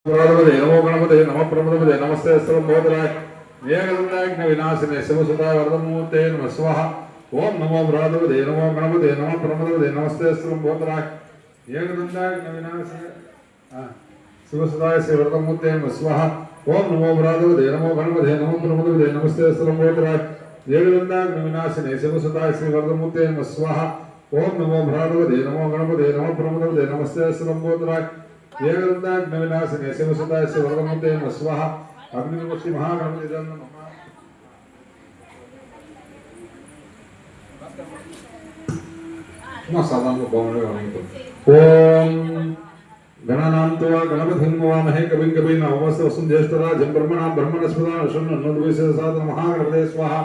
नमो गणपते नमः प्रमदपते नमस्ते सर्वभूतराय मेघदण्डाग्नि विनाशिने शिवसुता वरदमूर्ते नमः स्वाहा ओम नमो भ्रातपते नमो गणपते नमः प्रमदपते नमस्ते सर्वभूतराय मेघदण्डाग्नि विनाशिने शिवसुताय श्री वरदमूर्ते नमः स्वाहा ओम नमो भ्रातपते नमो गणपते नमः प्रमदपते नमस्ते सर्वभूतराय मेघदण्डाग्नि विनाशिने शिवसुताय श्री वरदमूर्ते नमः स्वाहा ओम नमो भ्रातपते नमो गणपते नमः प्रमदपते नमस्ते सर्वभूतराय मेघदण्डाग्नि विनाशिने शिवसुताय श्री वरदमूर्ते नमः स्वाहा अग्निमुखी महागणपति नमः ओम गणानां त्वा गणपतिं नमामहे कविं कवीं नमस्ते ज्येष्ठराजं ब्रह्मणां ब्रह्मणस्पदां शृण्वन्नोद्विषयसादनं महागणपते स्वाहा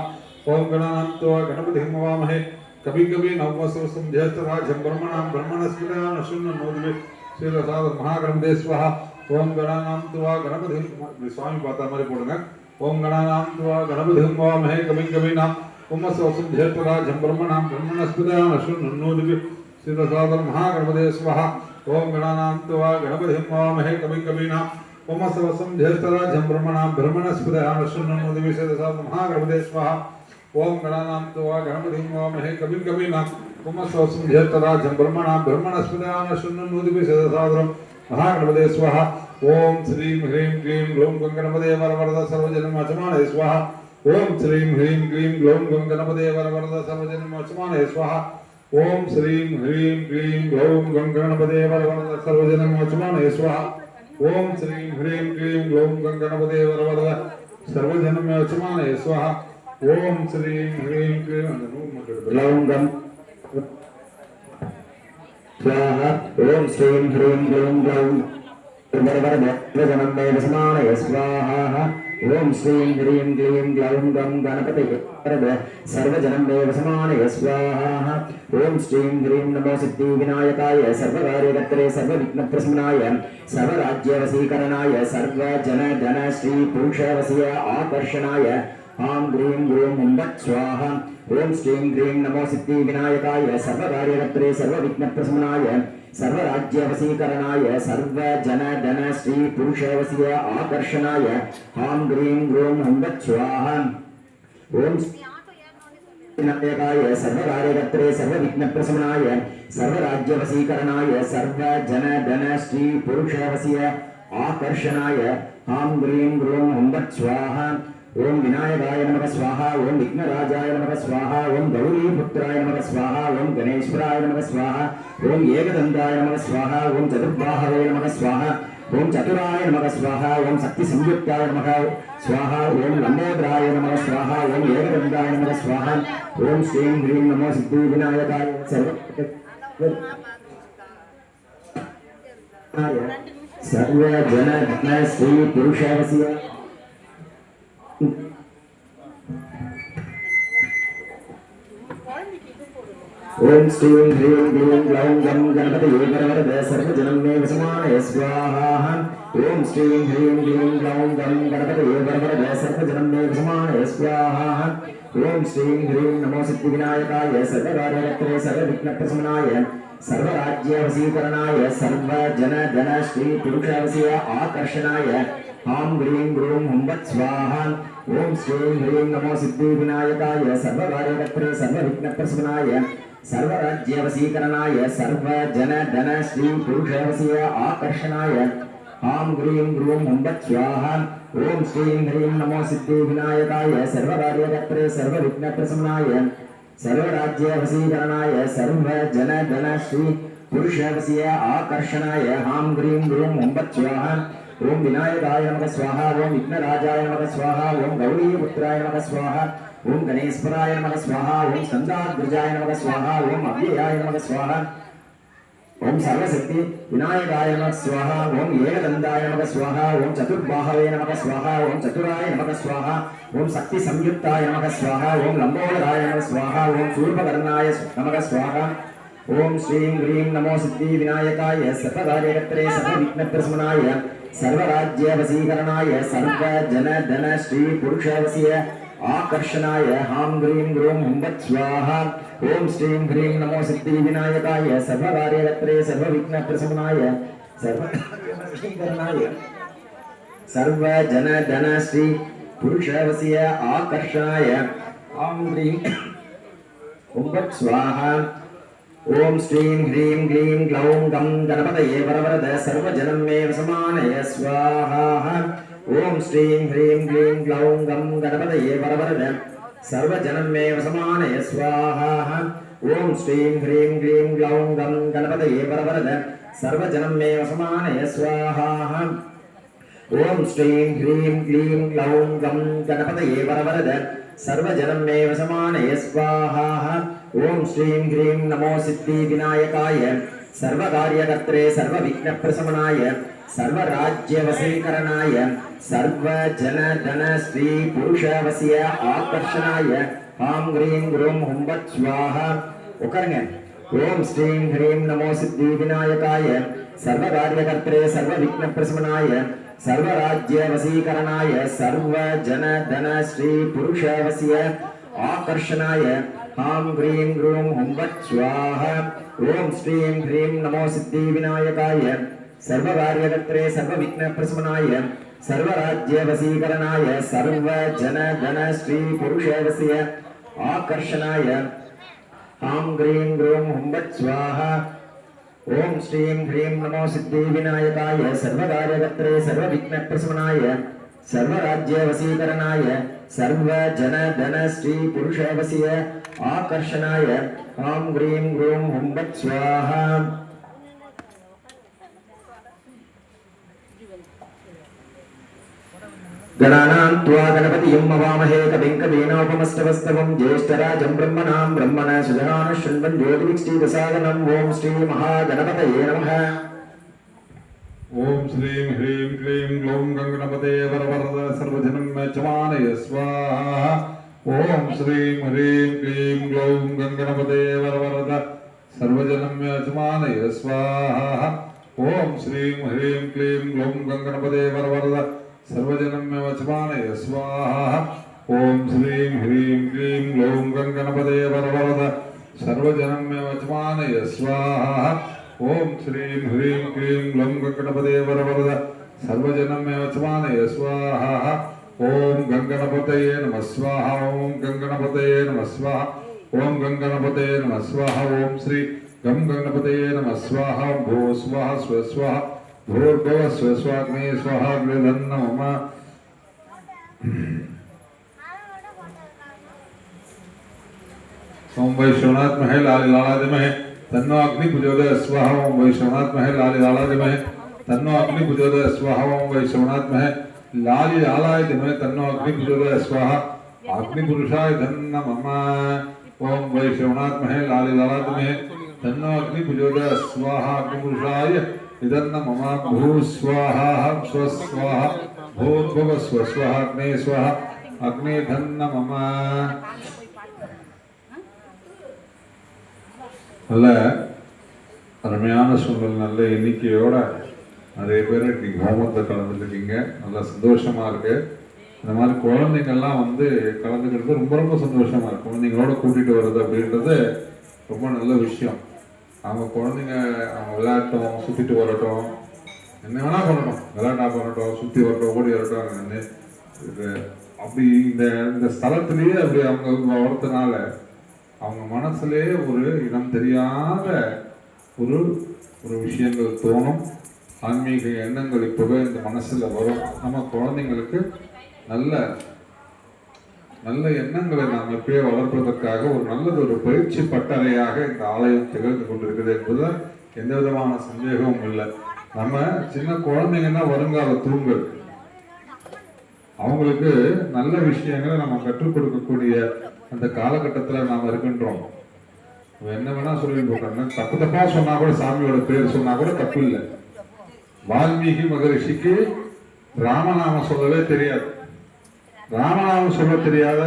ओम गणानां त्वा गणपतिं नमामहे कविं कवीं नमस्ते ज्येष्ठराजं ब्रह्मणां ब्रह्मणस्पदां शृण्वन्नोद्विषयसादनं महागणपते स्वाहा ओम गणानां त्वा गणपतिं स्वामी पाता மாதிரி போடுங்க ओम गणानां त्वा गणपतिं नमामहे कविं कवीं उमस्वसं ज्येष्ठराजं ब्रह्मणां ब्रह्मणस्पदां शृण्वन्नोद्विषयसादनं महागणपते स्वाहा ओम गणानां त्वा गणपतिं नमामहे कविं कवीं उमस्वसं ज्येष्ठराजं ब्रह्मणां ब्रह्मणस्पदां शृण्वन्नोद्विषयसादनं महागणपते स्वाहा ओम गणानां त्वा गणपतिं नमामहे कविं कवीं उमस्वसं ज्येष्ठराजं ब्रह्मणां ब्रह्मणस्पदां शृण्वन्नोद्विषयसादनं महागणपते स्वाहा ओम श्रीं ह्रीं क्लीं ग्लौं गणपते वरवरद सर्वजनमचमानये स्वाहा ओम श्रीं ह्रीं क्लीं ग्लौं गणपते वरवरद सर्वजनमचमानये स्वाहा ओम श्रीं ह्रीं क्लीं ग्लौं गणपते वरवरद सर्वजनमचमानये स्वाहा ओम श्रीं ह्रीं क्लीं ग्लौं गणपते वरवरद सर्वजनमचमानये स्वाहा ओम श्रीं ह्रीं क्लीं ग्लौं स्वाहा ओम श्रीं ह्रीं ग्लौं ग्लौं वरवरद समानय स्वाहा ओम श्रीं ह्रीं क्लीं ग्लौं गणपतये वरद सर्वजनमेव समानय स्वाहा ओम श्रीं ह्रीं नमो सिद्धिविनायकाय सर्वकार्यकर्त्रे सर्वविघ्नप्रशमनाय सर्वराज्यवशीकरणाय सर्वजनधन श्री पुरुषवशीय आकर्षणाय आं ग्रीं ग्रूं हुं स्वाहा ओम श्रीं ह्रीं नमो सिद्धिविनायकाय सर्वकार्यकर्त्रे सर्वविघ्नप्रशमनाय सर्वराज्यवशीकरणाय सर्वजनधन श्री पुरुषवशीय आकर्षणाय आं ग्रीं ग्रूं हुं स्वाहा ओम विनायकाय सर्वकार्यकर्त्रे सर्वविघ्नप्रशमनाय सर्वराज्यवशीकरणाय सर्वजनधन श्री पुरुषवशीय आकर्षणाय आं ग्रीं ग्रूं हुं स्वाहा ओम विनायकाय नमः स्वाहा ओम विघ्नराजाय नमः स्वाहा ओम गौरीपुत्राय नमः स्वाहा ओम गणेश्वराय नमः स्वाहा ओम एकदन्ताय नमः स्वाहा ओम चतुर्बाहवे नमः स्वाहा ओम चतुराय नमः स्वाहा ओम शक्ति संयुक्ताय नमः स्वाहा ओम लंबोदराय नमः स्वाहा ओम एकदन्ताय नमः स्वाहा ओम श्रीं ह्रीं नमो सिद्धिविनायकाय सर्वजनधन श्री पुरुषवशीय ओम श्रीं ह्रीं क्लीं ग्लौं गणपतये वरवरद सर्वजनमेव समानय स्वाहा ओम श्रीं ह्रीं क्लीं ग्लौं गणपतये वरवरद सर्वजनमेव समानय स्वाहा ओम श्रीं ह्रीं नमो सिद्धिविनायकाय सर्वकार्यकर्त्रे सर्वविघ्नप्रशमनाय सर्वराज्यवशीकरणाय सर्वजनधन श्री पुरुषवशीय आकर्षणाय आं ग्रीं ग्रूं हुं स्वाहा ओम श्रीं ह्रीं नमो सिद्धिविनायकाय सर्वकार्यकर्त्रे सर्वविघ्नप्रशमनाय सर्वराज्यवशीकरणाय सर्वजनधन श्री पुरुषवशीय आकर्षणाय आं ग्रीं ग्रूं हुं स्वाहा ओम श्रीं ह्रीं नमो सिद्धिविनायकाय सर्वकार्यकर्त्रे सर्वविघ्नप्रशमनाय सर्वराज्यवशीकरणाय सर्वजनधन श्री पुरुषवशीय आकर्षणाय आं ग्रीं ग्रूं हुं स्वाहा ओम विनायकाय नमः स्वाहा ओम विघ्नराजाय नमः स्वाहा ओम गौरीपुत्राय नमः स्वाहा ओम गणेश्वराय नमः स्वाहा ओम स्कन्दाग्रजाय नमः स्वाहा ओम अव्ययाय नमः स्वाहा ओम सर्वशक्ति विनायकाय नमः स्वाहा ओम एकदन्ताय नमः स्वाहा ओम चतुर्बाहवे नमः स्वाहा ओम चतुराय नमः स्वाहा ओम शक्ति संयुक्ताय नमः स्वाहा ओम लंबोदराय नमः स्वाहा ओम शूर्पकर्णाय नमः स्वाहा ओम श्रीं ह्रीं नमो सिद्धिविनायकाय सर्वकार्यकर्त्रे सर्वविघ्नप्रशमनाय सर्वराज्यवशीकरणाय सर्वजनधन श्री पुरुषवशीय आकर्षणाय आं ग्रीं ग्रूं हुं स्वाहा ओम श्रीं ह्रीं नमो सिद्धिविनायकाय सर्वकार्यकर्त्रे सर्वविघ्नप्रशमनाय सर्ववशीकरणाय सर्व जन धन श्री पुरुषवस्य आकर्षणाय आं ह्रीं ॐ स्वाहा ओम श्रीं ह्रीं क्लीं ग्लौं गं गणपतये वरवरद सर्वजनं मे वसमानय स्वाहा ओम श्रीं ह्रीं क्लीं ग्लौं गं गणपतये वरवरद सर्वजनं मे वसमानय स्वाहा ओम श्रीं ह्रीं क्लीं ग्लौं गं गणपतये वरवरद सर्वजनं मे वसमानय स्वाहा ओम श्रीं ह्रीं क्लीं ग्लौं गं गणपतये वरवरद सर्वजनं मे वसमानय स्वाहा ओम श्रीं ह्रीं नमो सिद्धि विनायकाय सर्वकार्यकर्त्रे सर्वविघ्नप्रशमनाय सर्वराज्यवशीकरणाय सर्वजनधन श्री पुरुषवस्य आकर्षणाय हां ह्रीं गुरुं हुं फट् स्वाहा उकरंगे ओम श्रीं ह्रीं नमो सिद्धि विनायकाय सर्वकार्यकर्त्रे सर्वविघ्नप्रशमनाय सर्वराज्यवशीकरणाय सर्वजनधन श्री पुरुषवस्य आकर्षणाय हां ह्रीं गुरुं हुं फट् स्वाहा ओम श्रीं ह्रीं नमो सिद्धि विनायकाय सर्वकार्यकर्त्रे सर्वविघ्नप्रशमनाय सर्वराज्यवशीकरणाय सर्वजनधन श्री पुरुषवस्य आकर्षणाय हां ह्रीं गुरुं हुं फट् स्वाहा ओम श्रीं ह्रीं नमो सिद्धि विनायकाय सर्वकार्यकर्त्रे सर्वविघ्नप्रशमनाय सर्वराज्यवशीकरणाय सर्वजनधन श्री पुरुषवस्य आकर्षणाय हां ह्रीं गुरुं हुं फट् स्वाहा गणानां त्वा गणपतिं अवामहे कविं कवीनामुपमस्तवस्तवं ज्येष्ठराजं ब्रह्मणां ब्रह्मणस्पदान शृण्वन् ज्योतिविष्टिदसादनम् ॐ श्री महागणपतये नमः ओम श्रीं ह्रीं क्लीं ग्लौं गणपतये वरवरद सर्वजनं मे चमानय स्वाहा ओम श्रीं ह्रीं क्लीं ग्लौं गणपतये वरवरद सर्वजनं मे चमानय स्वाहा ओम श्रीं ह्रीं क्लीं ग्लौं गणपतये वरवरद सर्वजनं मे वचमानय स्वाहा ओम श्रीं ह्रीं क्लीं ग्लौं गणपतये वरवरद सर्वजनं मे वचमानय स्वाहा ओम श्रीं ह्रीं क्लीं ग्लौं गणपतये वरवरद सर्वजनं मे वचमानय स्वाहा ओम गणपतये नमः स्वाहा ओम गणपतये नमः स्वाहा ओम गणपतये नमः स्वाहा ओम श्री गणपतये नमः स्वाहा भो स्वाहा स्व स्वाहा भूर्भुव स्व स्वाग्ने स्वाहा अग्निधन्नो नमः ओम वैश्वनाथ महे लाली लालादिमहे तन्नो अग्नि प्रचोदयात् स्वाहा ओम वैश्वनाथ महे लाली लालादिमहे तन्नो अग्नि प्रचोदयात् स्वाहा ओम वैश्वनाथ महे लाली लालादिमहे तन्नो अग्नि प्रचोदयात् स्वाहा अग्नि पुरुषाय धन्नो नमः ओम वैश्वनाथ महे लाली लालादिमहे तन्नो अग्नि प्रचोदयात् स्वाहा अग्नि पुरुषाय इदन्न मम भू स्वाहा स्व स्वाहा भूर्भुव स्व स्वाहा अग्ने स्वाहा अग्ने धन्न मम நல்ல அருமையான சூழல் நல்ல எண்ணிக்கையோட நிறைய பேர் இன்னைக்கு ஹோமத்தில் கலந்துருக்கீங்க நல்லா சந்தோஷமா இருக்கு இந்த மாதிரி குழந்தைங்கள்லாம் வந்து கலந்துக்கிறது ரொம்ப ரொம்ப சந்தோஷமா இருக்கு குழந்தைங்களோட கூட்டிட்டு வர்றது அப்படின்றது ரொம்ப நல்ல விஷயம் அவங்க குழந்தைங்க அவங்க விளையாட்டும் சுற்றிட்டு வரட்டும் என்ன வேணா பண்ணட்டும் விளையாட்டா பண்ணட்டும் சுற்றி வரட்டும் ஓடி வரட்டும் அப்படி இந்த ஸ்தலத்திலேயே அப்படி அவங்க வளர்த்தனால அவங்க மனசுலே ஒரு இனம் தெரியாத ஒரு ஒரு விஷயங்கள் தோணும் ஆன்மீக எண்ணங்கள் இப்போவே இந்த மனசுல வரும் நம்ம குழந்தைங்களுக்கு நல்ல நல்ல எண்ணங்களை நாம் எப்பயே வளர்ப்பதற்காக ஒரு நல்லது ஒரு பயிற்சி பட்டறையாக இந்த ஆலயம் திகழ்ந்து கொண்டிருக்குது என்பது எந்த விதமான சந்தேகமும் இல்லை நம்ம சின்ன குழந்தைங்கன்னா வருங்கால தூங்கல் அவங்களுக்கு நல்ல விஷயங்களை நம்ம கற்றுக் கொடுக்கக்கூடிய அந்த காலகட்டத்தில் நாம் இருக்கின்றோம் என்ன வேணா சொல்லி போட்டாங்க தப்பு தப்பா சொன்னா கூட சாமியோட பேர் சொன்னா கூட தப்பு இல்லை வால்மீகி மகரிஷிக்கு ராமநாமம் சொல்லவே தெரியாது ராமநாமம் சொல்ல தெரியாத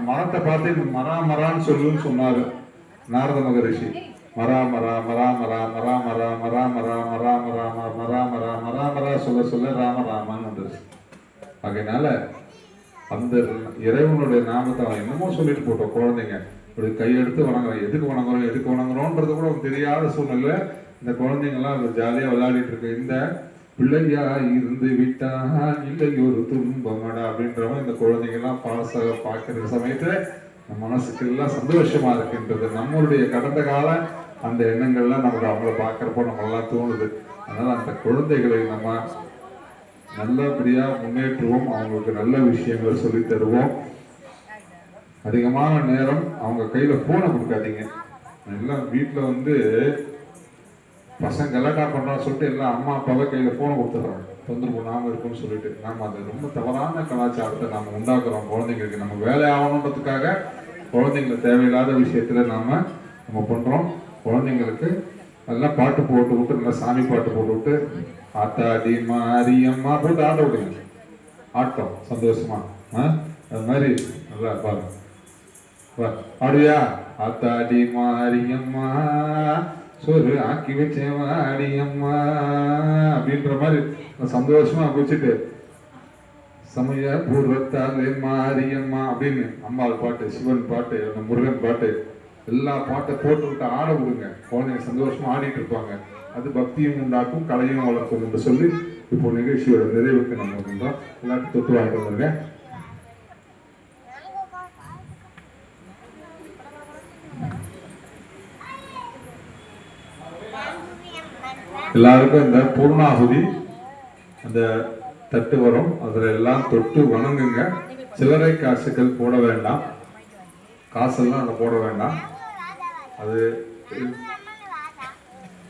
மரத்தை பார்த்து மரான்னு சொல்லுன்னு சொன்னாரு நாரத மகரிஷி மரா சொல்ல ராமராமான்னு வந்துருச்சு அதனால அந்த இறைவனுடைய நாமத்தை அவன் என்னமோ சொல்லிட்டு போட்டோம் குழந்தைங்க இப்படி கையெடுத்து வணங்குறோம் எதுக்கு வணங்குறோன்றது கூட தெரியாத சூழ்நிலை இந்த குழந்தைங்கள்லாம் ஜாலியாக விளையாடிட்டு இருக்கு இந்த பிள்ளையாய் இருந்து விட்டால் இல்லை ஒரு துன்பமடா அப்படின்ற மாதிரி இந்த குழந்தைங்கள்லாம் பாடசாலை பார்க்கிற சமயத்துல நம்ம மனசுக்கு எல்லாம் சந்தோஷமா இருக்கின்றது. நம்மளுடைய கடந்த கால அந்த எண்ணங்கள்லாம் நமக்கு அவங்கள பார்க்குறப்போ நம்மளாம் தோணுது. அதனால அந்த குழந்தைகளை நம்ம நல்லபடியா முன்னேற்றுவோம், அவங்களுக்கு நல்ல விஷயங்களை சொல்லி தருவோம். அதிகமான நேரம் அவங்க கையில போனை கொடுக்காதீங்க. எல்லாம் வீட்டில் வந்து பசங்க கலாட்டா பண்றான்னு சொல்லிட்டு எல்லாம் அம்மா அப்பாவை கையில போனை கொடுத்துட்றாங்க, தொந்தரவு பண்ணாம இருக்குன்னு சொல்லிட்டு. நாம அது ரொம்ப தவறான கலாச்சாரத்தை நாம உண்டாக்குறோம் குழந்தைங்களுக்கு. நம்ம வேலை ஆகணுன்றதுக்காக குழந்தைங்களை தேவையில்லாத விஷயத்துல நம்ம பண்றோம். குழந்தைங்களுக்கு நல்லா பாட்டு போட்டு விட்டு, நல்லா சாமி பாட்டு போட்டு விட்டு, ஆத்தாடி மாரியம்மா போட்டு ஆட விடுங்க. ஆட்டம் சந்தோஷமா அது மாதிரி நல்லா பாருங்க. ஆடுவியா? ஆத்தாடி மாரியம்மா சோறு ஆக்கி வச்சேன் வாடியம்மா அப்படின்ற மாதிரி சந்தோஷமா குச்சிட்டு சமய பூர்வத்தாலே மாரியம்மா அப்படின்னு அம்பாள் பாட்டு, சிவன் பாட்டு, முருகன் பாட்டு, எல்லா பாட்டை போட்டு விட்டு ஆட விடுங்க. குழந்தைங்க சந்தோஷமா ஆடிட்டு இருப்பாங்க. அது பக்தியும் உண்டாக்கும், கலையும் வளர்க்கும் என்று சொல்லி இப்போ நிகழ்ச்சியோட நிறைவுக்கு நம்ம இருக்கின்றோம். எல்லாத்தையும் தொட்டு வாங்கிட்டு வந்துருங்க. எல்லாருக்கும் இந்த பூர்ணாகுதி அந்த தட்டு வரும், அதுல எல்லாம் தொட்டு வணங்குங்க. சில்லறை காசுகள் போட வேண்டாம், காசெல்லாம் அதை போட வேண்டாம். அது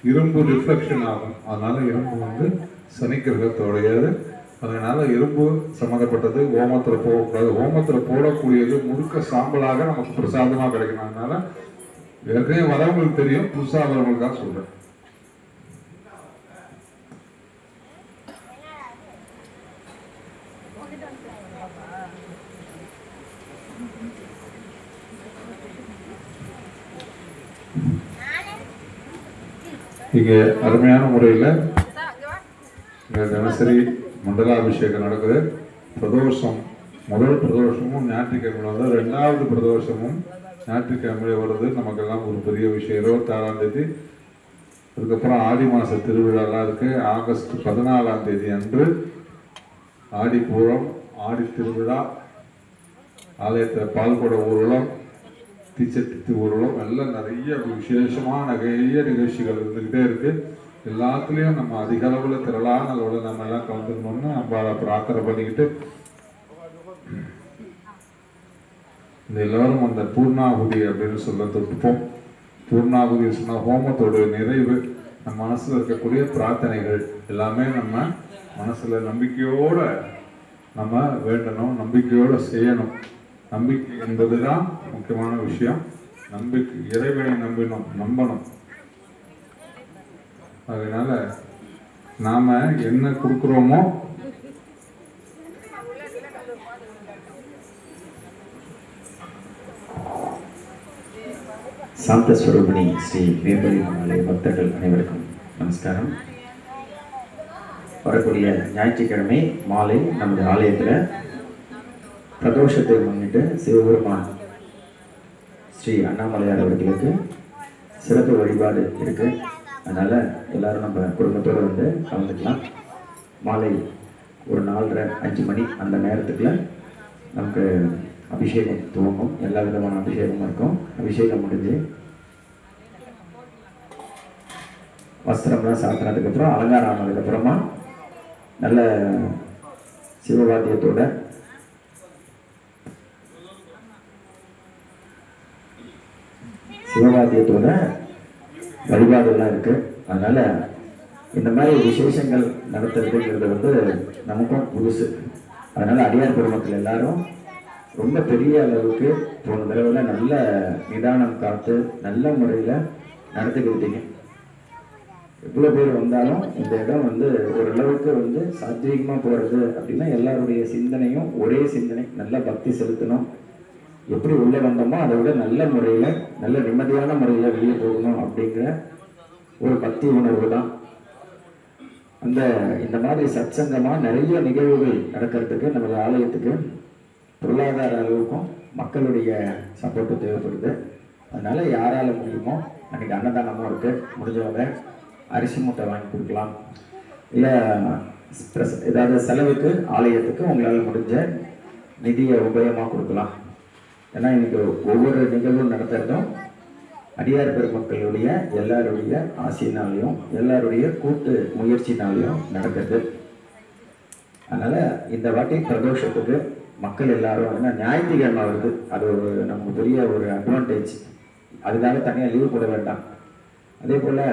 இரும்பு ரிஃப்ளெக்ஷன் ஆகும். அதனால இரும்பு வந்து சனிக்கிரகத்தோடையது. அதனால இரும்பு சம்மந்தப்பட்டது ஹோமத்துல போகக்கூடாது. ஹோமத்துல போடக்கூடியது முழுக்க சாம்பலாக நமக்கு பிரசாதமா கிடைக்கணும். அதனால ஏற்கனவே வரவங்களுக்கு தெரியும், புதுசா வரவங்களுக்காக சொல்றேன். இங்கே அருமையான முறையில் இங்கே தினசரி மண்டலாபிஷேகம் நடக்குது. பிரதோஷம், முதல் பிரதோஷமும் ஞாயிற்றுக்கிழமை வந்து, ரெண்டாவது பிரதோஷமும் ஞாயிற்றுக்கிழமை வருது. நமக்கெல்லாம் ஒரு பெரிய விஷயம். 26ஆம் தேதி. அதுக்கப்புறம் ஆடி மாத திருவிழாலாம் இருக்குது. ஆகஸ்ட் 14ஆம் தேதி அன்று ஆடிப்பூரம், ஆடி திருவிழா, ஆலயத்தில் பால்குட ஊர்வலம், தீச்சட்டி ஊர்வலம், எல்லாம் நிறைய விசேஷமான நிறைய நிகழ்ச்சிகள் இருந்துக்கிட்டே இருக்கு. எல்லாத்துலேயும் நம்ம அதிக அளவில் திரளான அளவில் நம்ம எல்லாம் கலந்துக்கணும்னு நம்ம பிரார்த்தனை பண்ணிக்கிட்டு இந்த எல்லாரும் அந்த பூர்ணாகுதி அப்படின்னு சொல்ல தொட்டுப்போம். பூர்ணாகுதி சொன்ன ஹோமத்தோட நிறைவு, நம்ம மனசில் இருக்கக்கூடிய பிரார்த்தனைகள் எல்லாமே நம்ம மனசில் நம்பிக்கையோட நம்ம வேண்டணும், நம்பிக்கையோடு செய்யணும். நம்பிக்கை என்பது தான் முக்கியமான விஷயம். நம்பிக்கை, இறைவனை நம்பணும். அதனால நாம என்ன கொடுக்குறோமோ சாந்த ஸ்வரூபிணி ஸ்ரீ வேம்படி ஆலய பக்தர்கள் அனைவருக்கும் நமஸ்காரம். வரக்கூடிய ஞாயிற்றுக்கிழமை மாலை நமது ஆலயத்தில் பிரதோஷத்தை முன்னிட்டு சிவபெருமான் ஸ்ரீ அண்ணாமலையார் அவர்களுக்கு சிறப்பு வழிபாடு இருக்கு. அதனால எல்லாரும் நம்ம குடும்பத்தோடு வந்து கலந்துக்கலாம். மாலை ஒரு 4:30-5 மணி அந்த நேரத்துக்குள்ள நமக்கு அபிஷேகம் துவங்கும். எல்லா விதமான அபிஷேகமும் இருக்கும். அபிஷேகம் முடிஞ்சு வஸ்திரம்லாம் சாத்தினதுக்கப்புறம், அலங்காரம் ஆனதுக்கப்புறமா நல்ல சிவவாத்தியத்தோட வழிபாடுலாம் இருக்கு. அதனால இந்த மாதிரி விசேஷங்கள் நடத்துறதுங்கிறது வந்து நமக்கும் புதுசு. அதனால அடியார் பெருமக்கள் எல்லாரும் ரொம்ப பெரிய அளவுக்கு போன தடவை நல்ல நிதானம் காத்து நல்ல முறையில் நடத்திக்கிட்டீங்க. எவ்வளோ பேர் வந்தாலும் இந்த இடம் வந்து ஓரளவுக்கு வந்து சாத்வீகமாக போகிறது அப்படின்னா எல்லாருடைய சிந்தனையும் ஒரே சிந்தனை, நல்ல பக்தி செலுத்தணும். எப்படி உள்ளே வந்தோமோ அதை விட நல்ல முறையில், நல்ல நிம்மதியான முறையில் வெளியே போகணும் அப்படிங்கிற ஒரு பக்தி உணர்வு தான். இந்த மாதிரி சத்சங்கமாக நிறைய நிகழ்வுகள் நடக்கிறதுக்கு நமது ஆலயத்துக்கு பொருளாதார அளவுக்கும் மக்களுடைய சப்போர்ட்டு தேவைப்படுது. அதனால யாரால முடியுமோ, அன்றைக்கி அன்னதானமும் இருக்குது, முடிஞ்சவங்க அரிசி மூட்டை வாங்கி கொடுக்கலாம். இல்லை ஏதாவது செலவுக்கு ஆலயத்துக்கு உங்களால் முடிஞ்ச நிதியை உபயமாக கொடுக்கலாம். ஏன்னா இன்னைக்கு ஒவ்வொரு நிகழ்வும் நடத்துறதும் அடியார் பெருமக்களுடைய எல்லாருடைய ஆசையினாலையும் எல்லாருடைய கூட்டு முயற்சினாலையும் நடக்குது. அதனால் இந்த வாட்டி பிரதோஷத்துக்கு மக்கள் எல்லாரும் ஏன்னா ஞாயிற்றுக்கிழமை வருது, அது ஒரு நமக்கு பெரிய ஒரு அட்வான்டேஜ். அதுக்காக தனியாக லீவு போட வேண்டாம். அதே போல்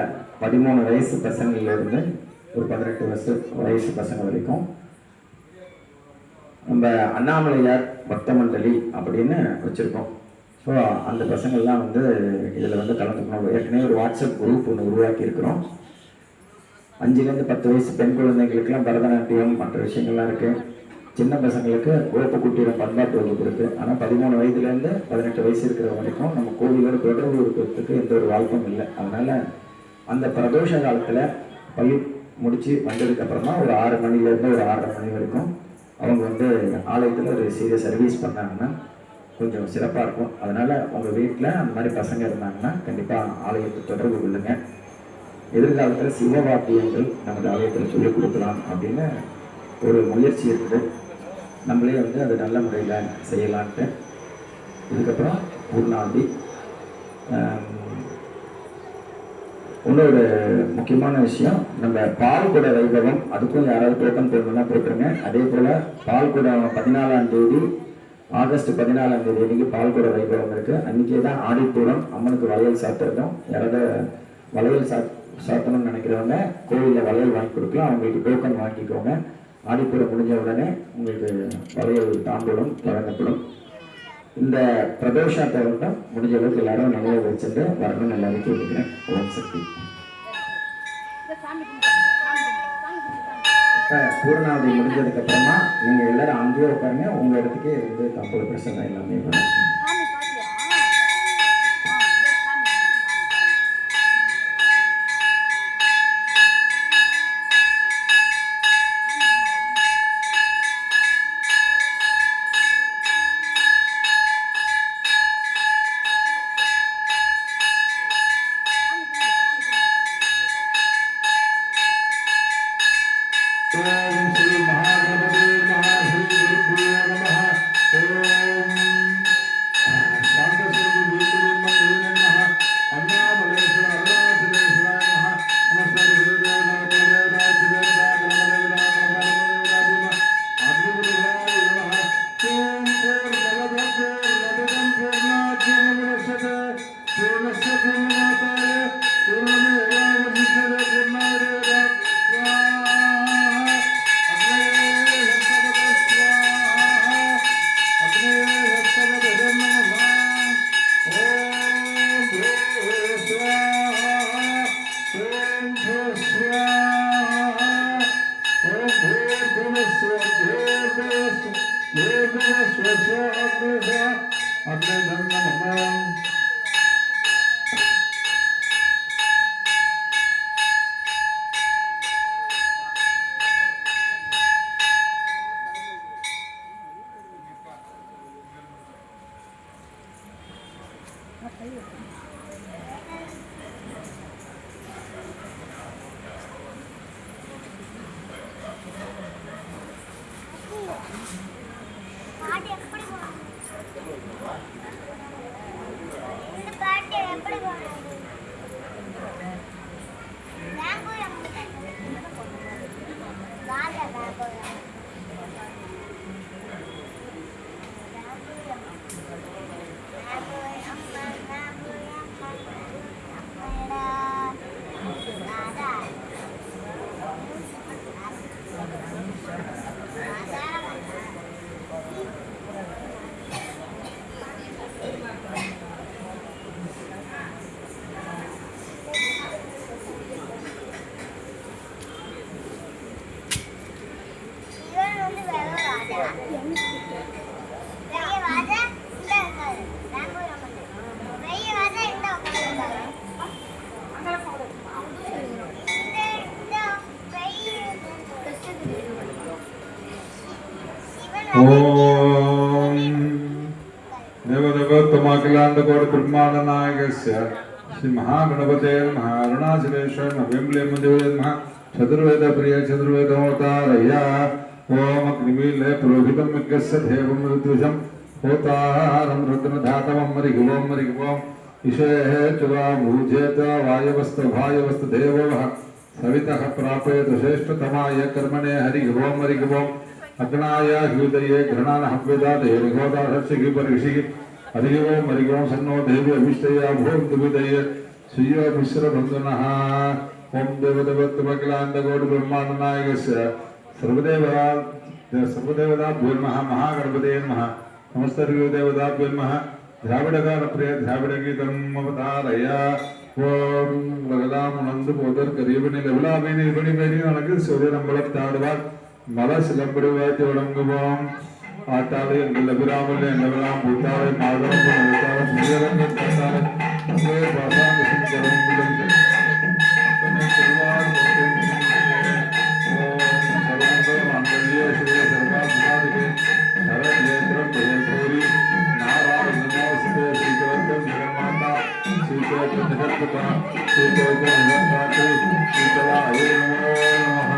13 வயசு பசங்கள்லேருந்து ஒரு 18 வயசு பசங்க வரைக்கும் நம்ம அண்ணாமலையார் பக்த மண்டலி அப்படின்னு வச்சுருக்கோம். ஸோ அந்த பசங்கள்லாம் வந்து இதில் வந்து கலந்துக்கணும். ஏற்கனவே ஒரு வாட்ஸ்அப் குரூப் ஒன்று உருவாக்கி இருக்கிறோம். 5லேருந்து 10 வயசு பெண் குழந்தைங்களுக்கெல்லாம் பரதநாட்டியம் மற்ற விஷயங்கள்லாம் இருக்குது. சின்ன பசங்களுக்கு கோப்பு குட்டியிடம் பண்பாட்டு வகுப்பு இருக்குது. ஆனால் 13 வயதுலேருந்து 18 வயசு இருக்கிற வரைக்கும் நம்ம கோவிலோட தொடர்பு இருக்கிறதுக்கு எந்த ஒரு வாய்ப்பும் இல்லை. அதனால் அந்த பிரதோஷ காலத்தில் பள்ளி முடித்து வந்ததுக்கப்புறமா ஒரு 6 மணிலேருந்து ஒரு 6:30 மணி வரைக்கும் அவங்க வந்து ஆலயத்தில் ஒரு சிறிய சர்வீஸ் பண்ணாங்கன்னா கொஞ்சம் சிறப்பாக இருக்கும். அதனால் உங்கள் வீட்டில் அந்த மாதிரி பசங்க இருந்தாங்கன்னா கண்டிப்பாக ஆலயத்தை தொடர்பு கொள்ளுங்க. எதிர்காலத்தில் சிவவாத்தியங்கள் நமது ஆலயத்தில் சொல்லிக் கொடுக்கலாம் அப்படின்னு ஒரு முயற்சி இருக்குது. நம்மளே வந்து அது நல்ல முறையில் செய்யலான்ட்டு. இதுக்கப்புறம் பூர்ணாந்தி இன்னொரு முக்கியமான விஷயம், நம்ம பால்குட வைபவம் அதுக்கும் யாராவது டோக்கன் போடணும்னா போட்டுருங்க. அதே போல் பால்குடம் 14ஆம் தேதி ஆகஸ்ட் 14ஆம் தேதி அன்றைக்கி பால்குட வைபவம் இருக்குது. அன்றைக்கே தான் ஆடிப்பூரம் அம்மனுக்கு வளையல் சாத்துறதும். யாராவது வளையல் சாத்தணும்னு நினைக்கிறவங்க கோவிலில் வளையல் வாங்கி கொடுக்கலாம். அவங்களுக்கு டோக்கன் வாங்கிக்கோங்க. ஆடிப்பூரம் முடிஞ்ச உடனே உங்களுக்கு வளையல் தாம்பூலம் வழங்கப்படும். இந்த பிரதோஷத்தை வந்து முடிஞ்ச அளவுக்கு எல்லாரும் நினைவு வச்சுட்டு வரணும்னு எல்லாரும் கேட்டுக்கிறேன். ஓம் சக்தி. இப்போ பூர்ணாவதி முடிஞ்சதுக்கு அப்புறமா நீங்கள் எல்லாரும் அங்கேயே உட்காருங்க. உங்கள் இடத்துக்கே வந்து தாம்பூல பிரசனம் எல்லாமே வரும். ओम श्री महागणपति महाश्री गुरुभ्यो नमः। ओम शांत स्वरूप विष्णु मंदिर नमः। अन्नामलेश्वर अरुणाचलेश्वराय नमः। नमस्ते गुरुदेव नमः शिवेदा गणपदेवता गणपदेवता आदिगुरुदेवाय नमः। ओम पूर्णमदं पूर्णात् पूर्णमुदच्यते पूर्णस्य पूर्णमादाय पूर्णमेवावशिष्यते पूर्णामेवावशिष्यते। ओम देवदेवोत्तमाखिलाण्डकोटि ब्रह्माण्डनायकस्य श्री महागणपते नमः। अरुणाचलेश्वर नमः। वेम्बले मंदिरे नमः। चतुर्वेद प्रिय चतुर्वेदोतारया ओम अग्निमीले पुरोहितं यज्ञस्य देवं ऋतुजं होतारं रुद्रधातवं मरिगुवं ईशेः चुवा भूजेत वायवस्तु देवः सवितः प्रापयत श्रेष्ठतमाय कर्मणे हरिगुवं अग्नाय हृदये घृणानः वेदादे निगोदाहर्षिः परिषिः हरिगुवं सन्नो देवी अभिष्टया भूर्दुविदय श्रिय मिश्रबन्धनः ओम देवदेवत्वमखिलाण्डकोटि ब्रह्माण्डनायकस्य सर्वदेवताभ्यो नमः महागणपतये नमः नमस्ते नमः द्राविडकालप्रिय द्राविडगीतं अवतारय ओम लगदामुनंद पोदर करीबनि लवलावेनि बणिमेनि ननकु सूर्यनंबलत्ताडवार मल सिलंबडिवाति वडंगुவோம் ஆட்டாளே எங்கள் அபிராமலே என்னவெல்லாம் பூத்தாளே மாதவம் பூத்தாளே புரியரங்க தாத்தாளே அங்கே பாசாங்க சிங்கரம் புலஞ்சே तने सर्वार भक्तों ओम सर्वमंगल मांगल्ये शिवे सर्वाभिषादिके शरण्येत्रं जयगौरी नारायण नमोस्ते श्रीकरत्वं जगन्माता श्रीकरत्वं जगत्पता श्रीकरत्वं जगन्माता श्रीकराय नमो नमः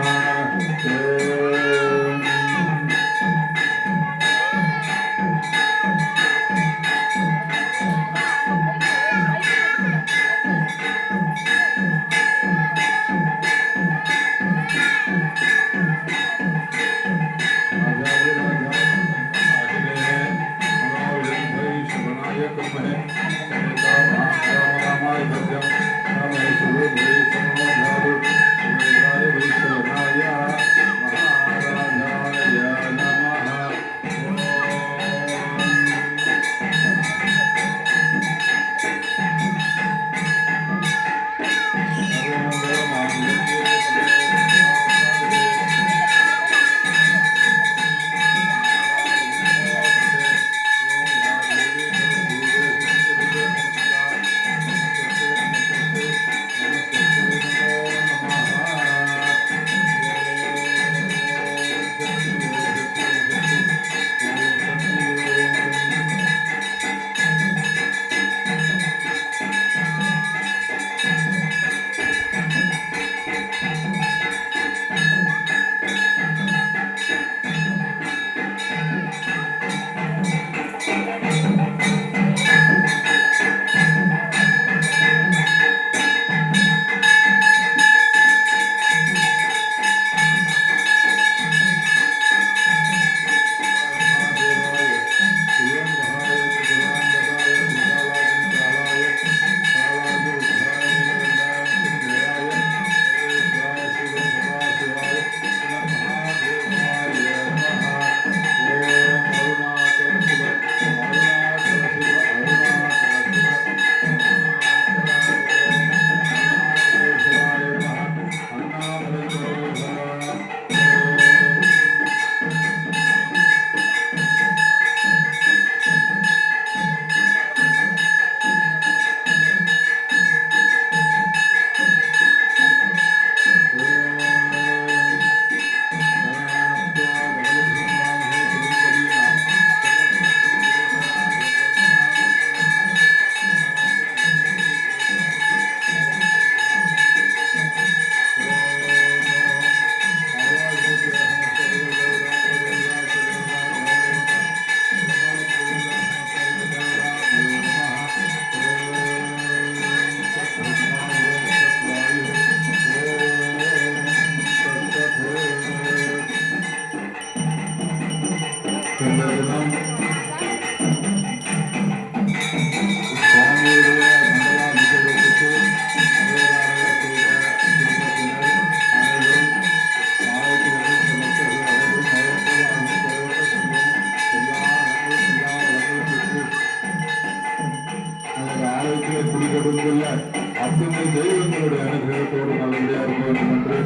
அத்துணை தெய்வங்களுடைய அனுகிரகத்தோடு நல்லபடியாக இருக்க வேண்டும் என்று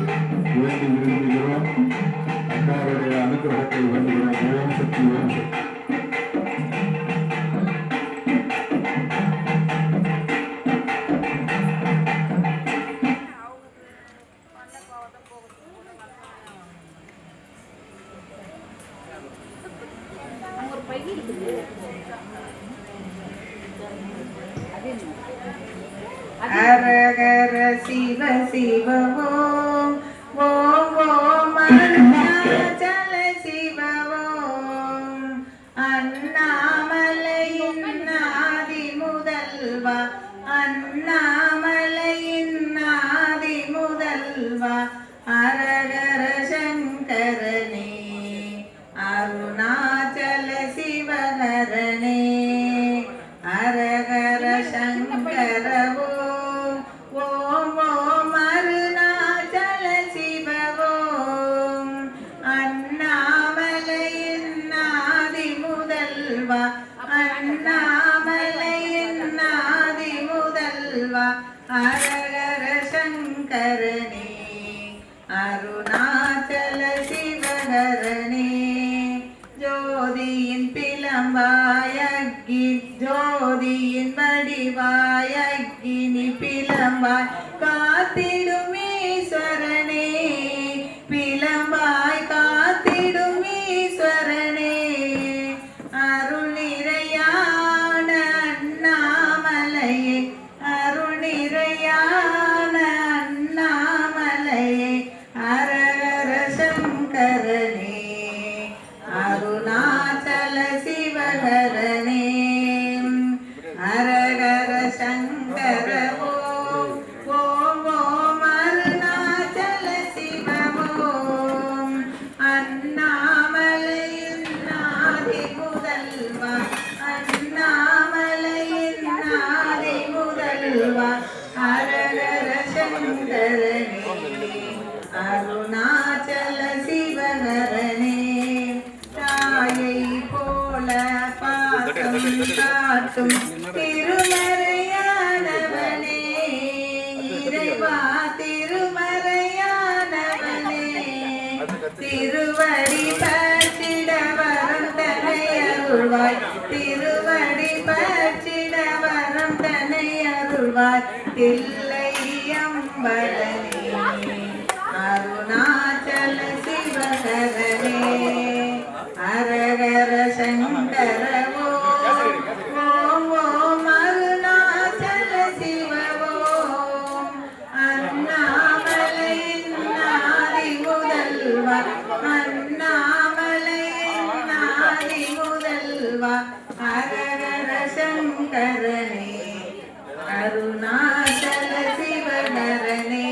வேண்டி விரும்புகிறோம். அம்மாவுடைய அனுகிரகத்தை வேண்டுகிறோம். ஓம் சக்தி ஓம் சக்தி. ஹர ஹர சிவ சிவ ஓம் சிவவோம் அண்ணாமலையின் ஆதி முதல்வா அண்ணாமலையின் ஆதி முதல்வா அரகர சங்கரனே அருணாச்சல சிவகரனே அரகர சங்கர ஓம் ஓம் அருணாச்சல சிவவோம் அண்ணாமலையின் ஆதி முதல்வா அண்ணாமலையின் ஆதி முதல்வா அரகர சங்கரனே அருணாச்சல சிவகரனே ஜோதியின் பிளம்பாயக்கி ஜோதியின் வடிவாயக்கினி பிளம்பாய் காத்திடும் ஈஸ்வரனே பிளம்பாய் காத்திடும் ஈஸ்வரனே அருள் நிறையான அண்ணாமலையே அருள் நிறையான அண்ணாமலையே அரகர சங்கரனே அருணாச்சல சிவகரனே அரகர சங்கர ஓம் ஓம் அருணாச்சல சிவவோம் அண்ணாமலையின் ஆதி முதல்வா அண்ணாமலையின் ஆதி முதல்வா அரகர சங்கரனே அருணாச்சல சிவகரனே தாயை போல பாசம் காட்டும் திருமறையானவனே இறைவா திருமறையானவனே திருவடி பற்றிட வரம் தனை அருள்வாய் திருவடி பற்றிட வரம் தனை அருள்வாய் தில்லை அம்பலனே அருணாச்சல சிவகரனே அரகர சங்கர ஓம் ஓம் அருணாச்சல சிவவோம் அண்ணாமலையின் ஆதி முதல்வா அண்ணாமலையின் ஆதி முதல்வா அரகர சங்கரனே அருணாச்சல சிவகரனே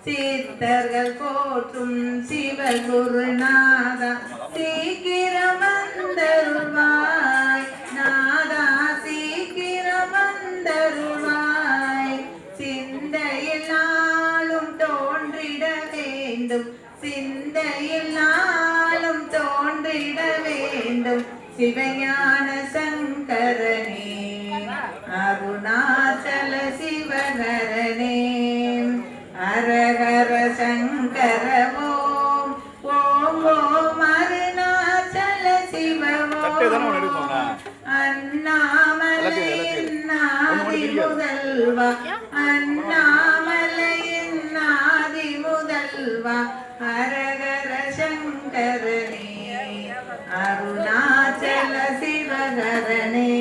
சித்தர்கள் போற்றும் சிவகுருநாதா சீக்கிரம் வந்தருள்வாய் நாதா சீக்கிரம் வந்தருள்வாய் சிந்தையில் நாளும் தோன்றிட வேண்டும் சிந்தையில் நாளும் தோன்றிட வேண்டும் சிவஞான சங்கரனே அருணாச்சல சிவகரனே அரகர சங்கர ஓம் ஓம் அருணாச்சல சிவவோம் அண்ணாமலையின் ஆதி முதல்வா அண்ணாமலையின் ஆதி முதல்வா அரகர சங்கரனே அருணாச்சல சிவகரனே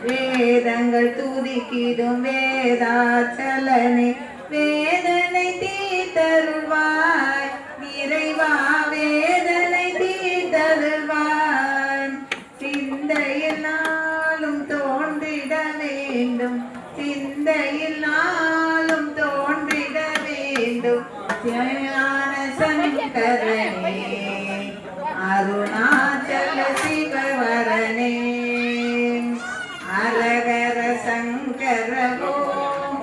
வேதங்கள் துதிக்கிடும் வேதாச்சலனே வேதனை தீர்த்தருள்வாய் இறைவா வேதனை தீர்த்தருள்வாய் சிந்தையில் நாளும் தோன்றிட வேண்டும் சிந்தையில் நாளும் தோன்றிட வேண்டும் ஞான சங்கரனே அருணாச்சல சிவவரனே அரகர சங்கர ஓம்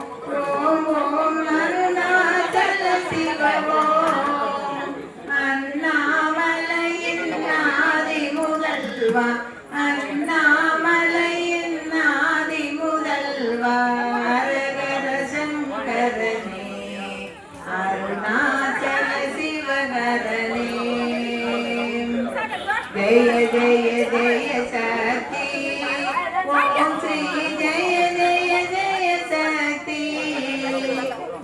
ஓம் அருணாச்சல சிவவோம் அண்ணாமலையின் ஆதி முதல்வா அண்ணாமலையின் ஆதி முதல்வா அரகர சங்கரனே அருணாச்சல சிவகரனே ஜெய ஜெய ஜெய சக்தி ஓம் ஸ்ரீ ஜெய ஜெய ஜெய சக்தி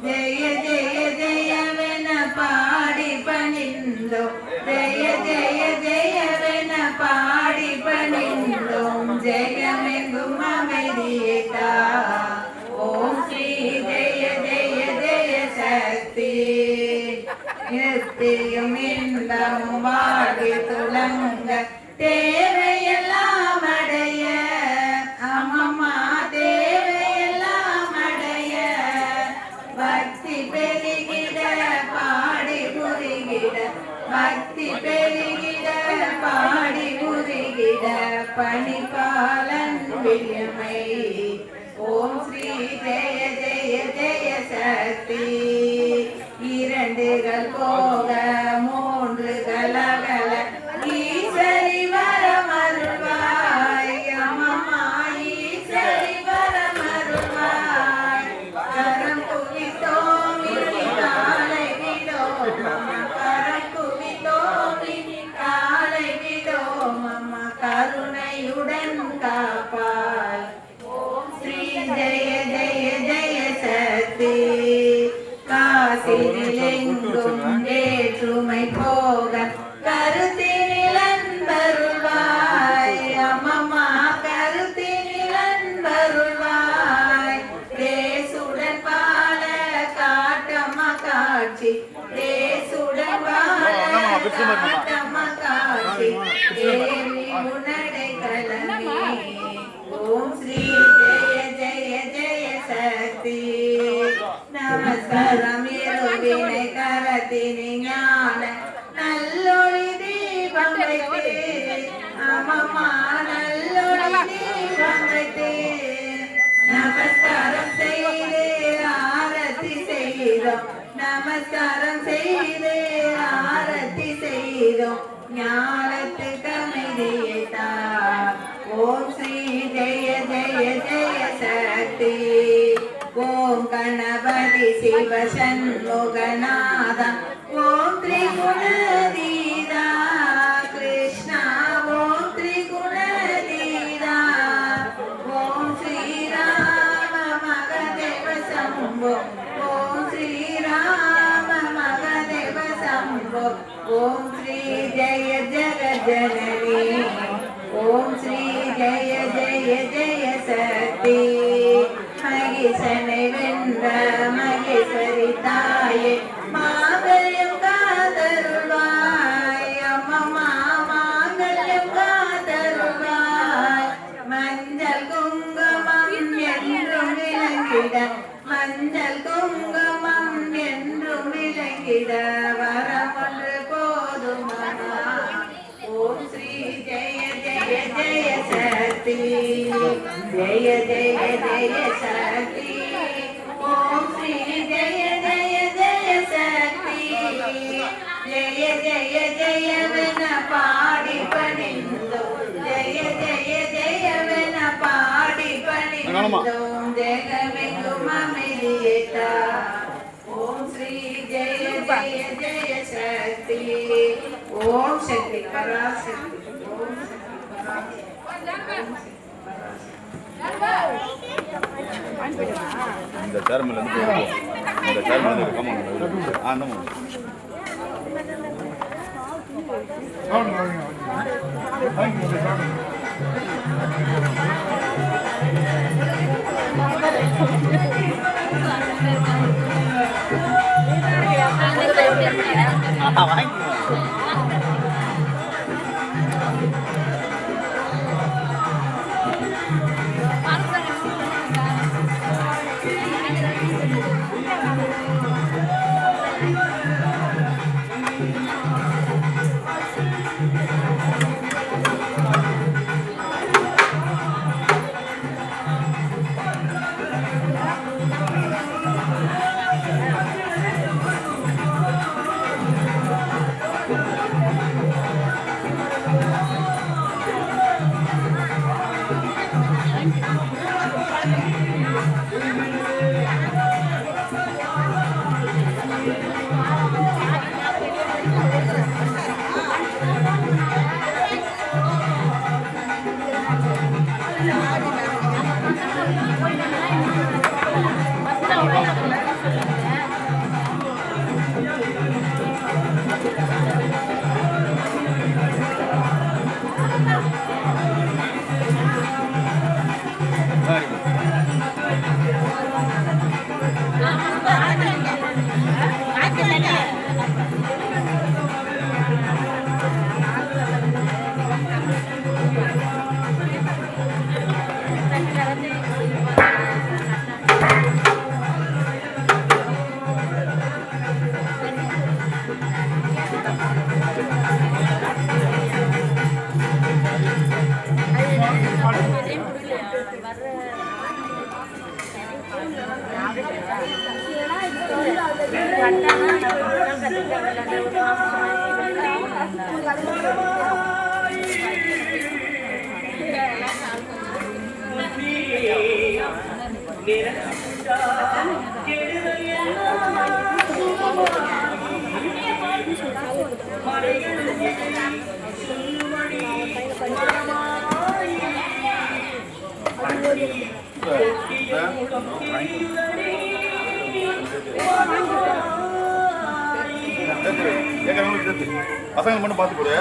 ஜெய ஜெய ஜெயவென பாடி பணிந்தோம் ஜெய ஜெய ஜெயவென பாடி பணிந்தோம் ஜெயமெங்கும் அமைதியேதா ஓம் ஸ்ரீ ஜெய ஜெய ஜெய சக்தி முக்தியும் இன்பமும் வாழ்வில் துளங்க தேவையெல்லாம் அடைய அம்மம்மா தேவையெல்லாம் அடைய பக்தி பெருகிட பாடி புரிகிட பக்தி பெருகிட பாடி புரிகிட பணிபாலன் வியமை ஓம் ஸ்ரீ ஜெய ஜெய ஜெய சக்தி இரண்டுகள் போக மூன்றுகள் அகல ஈஸ்வரி வரமருள்வாய் அம்மம்மா ஈஸ்வரி வரமருள்வாய் கரம் குவித்தோம் இனி காலை விடோம் கரம் குவித்தோம் இனி காலை விடோம் அம்மா கருணையுடன் காப்பாய் ஓம் ஸ்ரீ ஜெய ஜெய ஜெய சக்தி காசிலெங்கும் வேற்றுமை போக கருத்தினில் அன்பருள்வாய் அம்மம்மா கருத்தினில் அன்பருள்வாய் தேசுடன் வாழ காட்டம்மா காட்சி தேசுடன் வாழ காட்டம்மா காட்சி தேவி உன்னடை கலமி ஓம் ஸ்ரீ ஜெய ஜெய ஜெய சக்தி நமஸ்காரம் இருவினை கரத்தினி ஞான நல்லொளி தீபம் வைத்து அம்மம்மா நல்லொளி தீபம் வைத்து நமஸ்காரம் செய்து ஆரத்தி செய்தோம் நமஸ்காரம் செய்து ஆரத்தி செய்தோம் ஞானத்துக்கு அமைதியைத்தார் ஓம் ஸ்ரீ ஜெய ஜெய ஜெய சக்தி ஓம் கணபதி சிவ சண்முகநாத ஓம் திரிகுணதீதா கிருஷ்ணா ஓம் திரிகுணதீதா ஓம் ஸ்ரீராம மகதேவ சம்போ ஓம் ஸ்ரீராம மகதேவ சம்போ ஓம் ஸ்ரீ ஜெய ஜகஜனனி ஓம் ஸ்ரீ ஜெய ஜெய ஜெய சக்தி மகேசனை வென்ற மகேஸ்வரி தாயே மாங்கல்யம் காதருள்வாய் அம்மம்மா மாங்கல்யம் காதருள்வாய் மஞ்சள் குங்குமம் என்றும் விளங்கிட மஞ்சள் குங்குமம் என்றும் விளங்கிட வரம் ஒன்று போதுமம்மா ஓம் ஸ்ரீ ஜெய ஜெய ஜெய சக்தி ஜெய ஜெய ஜெய சக்தி ஓம் ஸ்ரீ ஜெய ஜெய ஜெய சக்தி ஜெய ஜெய ஜெயவென பாடி பணிந்தோம் ஜெய ஜெய ஜெயவென பாடி பணிந்தோம் ஜெகமெங்கும் அமைதியேதா ஓம் ஸ்ரீ ஜெய ஜெய ஜெய சக்தி ஓம் சக்தி பராசக்தி ஓம் சக்தி பராசக்தி இந்த சேர்மல இருந்து இந்த சேர்மல இருந்து கம்ம அந்த வாங்கி பசங்க மட்டும் பார்த்து போடு.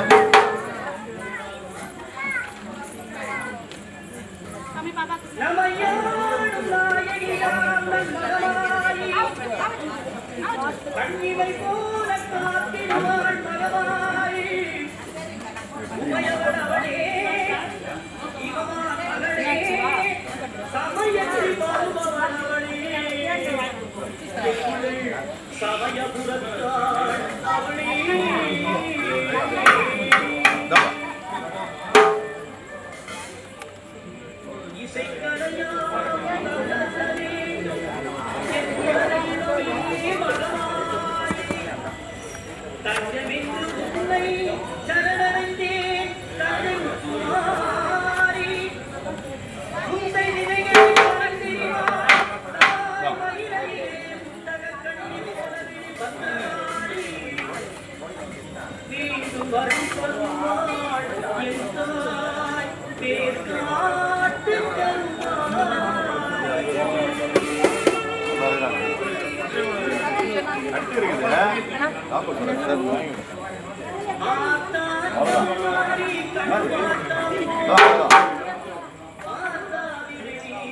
அடிச்சிருக்குது.